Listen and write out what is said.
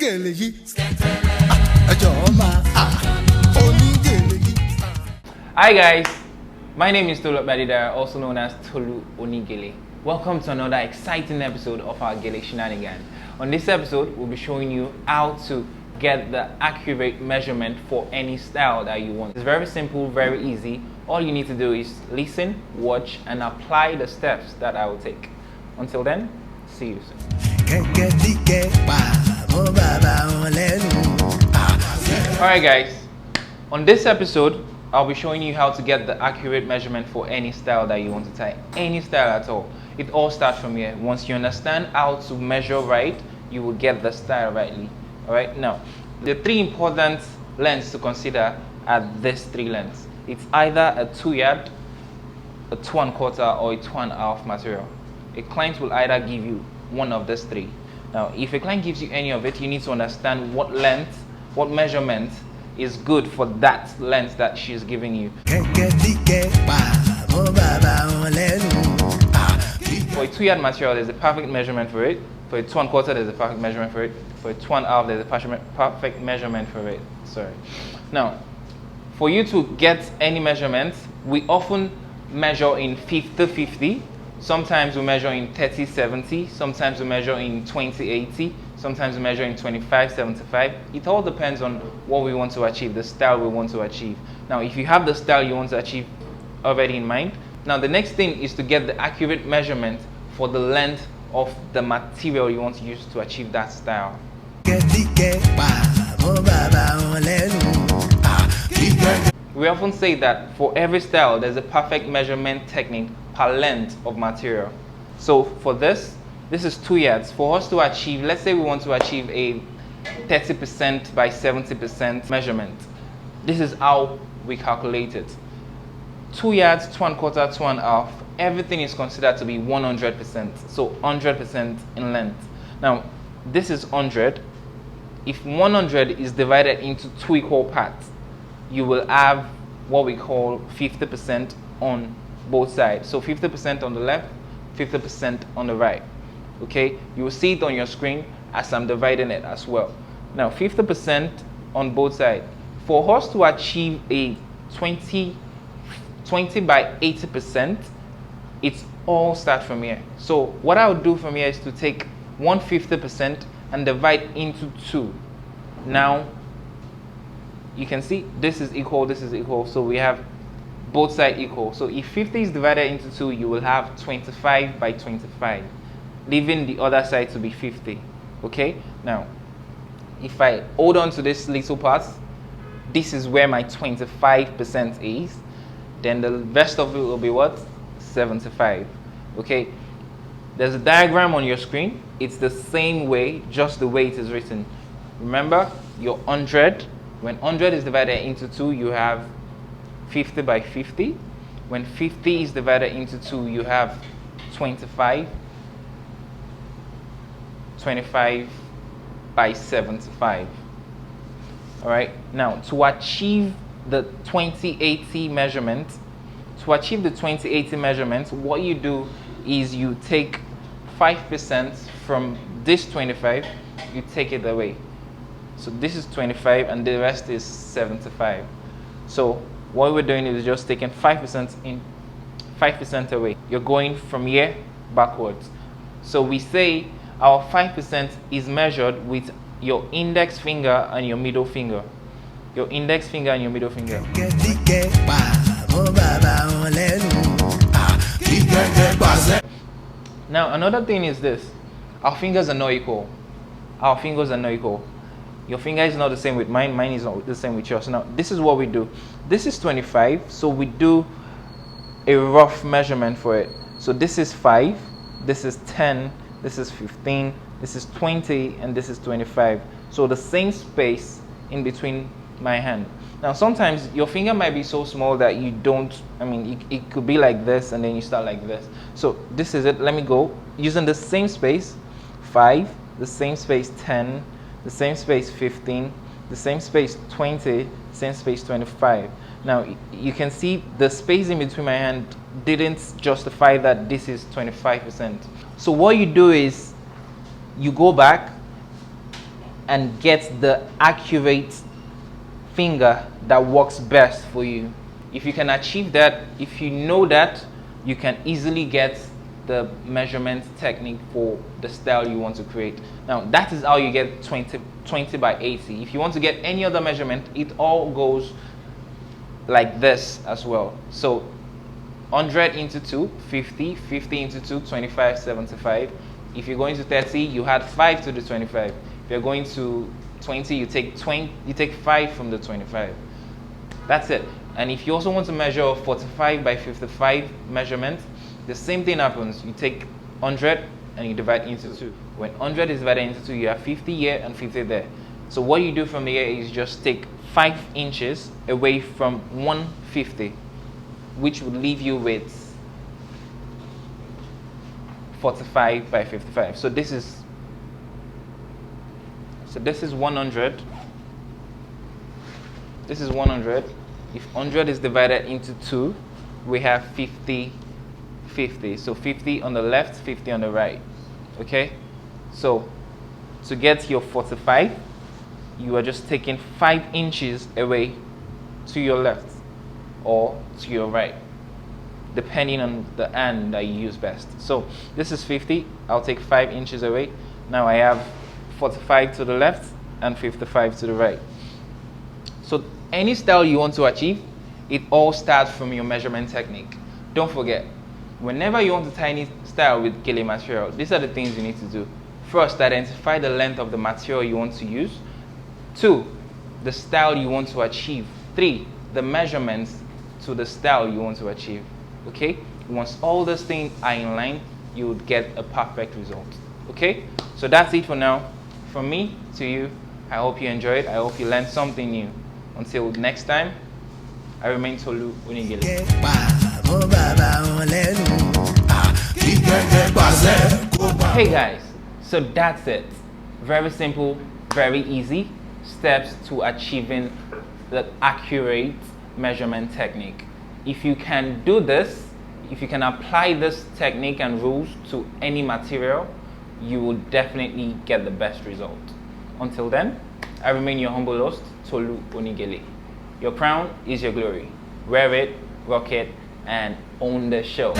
gele yìí ẹjọ́ máa oní gele yìí. Hi guys, my name is Tolu Badida, also known as Tolu Onigele. Welcome to another exciting episode of our Gele Shenanigan. On this episode, we'll be showing you how to get the accurate measurement for any style that you want. It's very simple, very easy. All you need to do is listen, watch, and apply the steps that I will take. Until then, see you soon. Alright guys, on this episode, I'll be showing you how to get the accurate measurement for any style that you want to tie. Any style at all. It all starts from here. Once you understand how to measure right, you will get the style rightly. Alright, now, the three important lengths to consider are these three lengths. It's either a 2-yard, a 2 1/4, or a 2 1/2 material. A client will either give you one of these three. Now, if a client gives you any of it, you need to understand what length, what measurement is good for that length that she's giving you. For a 2-yard material, there's a perfect measurement for it. For a 2 1/4, there's a perfect measurement for it. For a 2 1/2, there's a perfect measurement for it. Sorry. Now, for you to get any measurement, we often measure in 50-50. Sometimes we measure in 30-70. Sometimes we measure in 20-80. Sometimes we measure in 25-75. It all depends on what we want to achieve, the style we want to achieve. Now, if you have the style you want to achieve already in mind, now the next thing is to get the accurate measurement for the length of the material you want to use to achieve that style. We often say that for every style, there's a perfect measurement technique per length of material. So for this is 2 yards. For us to achieve, let's say we want to achieve a 30% by 70% measurement. This is how we calculate it. 2 yards, 2 1/4, 2 1/2, everything is considered to be 100%. So 100% in length. Now, this is 100. If 100 is divided into 2 equal parts, you will have what we call 50% on both sides. So 50% on the left, 50% on the right. Okay, you will see it on your screen as I'm dividing it as well. Now 50% on both sides. For us to achieve a 20 by 80%, it's all start from here. So what I would do from here is to take 150% and divide into 2. Now you can see this is equal, so we have both sides equal. So if 50 is divided into 2, you will have 25 by 25, leaving the other side to be 50. Okay, now if I hold on to this little part, this is where my 25% is, then the rest of it will be what? 75. Okay, there's a diagram on your screen. It's the same way, just the way it is written. Remember your 100, when 100 is divided into 2, you have 50 by 50. When 50 is divided into 2, you have 25 by 75. All right, now to achieve the 2080 measurement, what you do is you take 5% from this 25, you take it away. So this is 25 and the rest is 75. So what we're doing is just taking 5% in, 5% away. You're going from here backwards. So we say our 5% is measured with your index finger and your middle finger. Your index finger and your middle finger. Now another thing is this. Our fingers are not equal. Your finger is not the same with mine. Mine is not the same with yours. Now, this is what we do. This is 25, so we do a rough measurement for it. So this is 5, this is 10, this is 15, this is 20, and this is 25. So the same space in between my hand. Now, sometimes your finger might be so small that you don't, it could be like this, and then you start like this. So this is it. Let me go. Using the same space, 5, the same space, 10, the same space 15, the same space 20, same space 25. Now you can see the space in between my hand didn't justify that this is 25%. So what you do is you go back, and get the accurate finger that works best for you. If you can achieve that, if you know that, you can easily get the measurement technique for the style you want to create. Now that is how you get 20 by 80. If you want to get any other measurement, it all goes like this as well. So 100 into 2, 50, 50 into 2, 25, 75. If you're going to 30, you add 5 to the 25. If you're going to 20, you take 5 from the 25. That's it. And if you also want to measure a 45 by 55 measurement, the same thing happens. You take 100 and you divide into 2. When 100 is divided into 2, you have 50 here and 50 there. So what you do from here is just take 5 inches away from 150, which would leave you with 45 by 55. So this is 100. This is 100. If 100 is divided into 2, we have 50, 50. So 50 on the left, 50 on the right. Okay? So to get your 45, you are just taking 5 inches away to your left or to your right, depending on the hand that you use best. So this is 50. I'll take 5 inches away. Now I have 45 to the left and 55 to the right. So any style you want to achieve, it all starts from your measurement technique. Don't forget, whenever you want to tie any style with gele material, these are the things you need to do. First, identify the length of the material you want to use. 2, the style you want to achieve. 3, the measurements to the style you want to achieve. Okay? Once all those things are in line, you would get a perfect result. Okay? So that's it for now. From me to you, I hope you enjoyed. I hope you learned something new. Until next time, I remain Tolu Onigele. Hey guys, so that's it. Very simple, very easy steps to achieving the accurate measurement technique. If you can do this, if you can apply this technique and rules to any material, you will definitely get the best result. Until then, I remain your humble host, Tolu Onigele. Your crown is your glory. Wear it, rock it, and own the show.